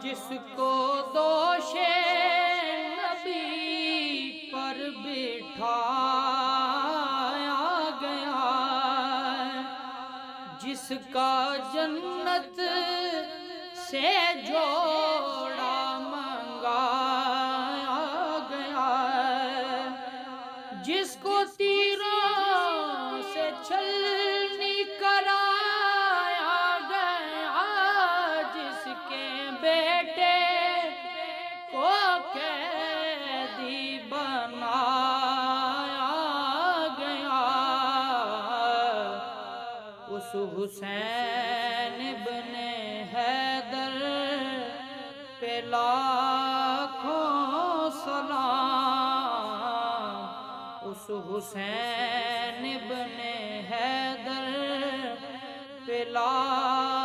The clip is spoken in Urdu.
جس کو دوش نبی پر بٹھایا گیا، جس کا جنت سے جوڑا منگایا گیا، جس کو تیروں سے چھلنی کرایا گیا، جس کے بیٹے کو قیدی بنایا گیا، اس حسین ابن حیدر پہ لاکھوں سلام، اس حسین ابن حیدر پہ لاکھوں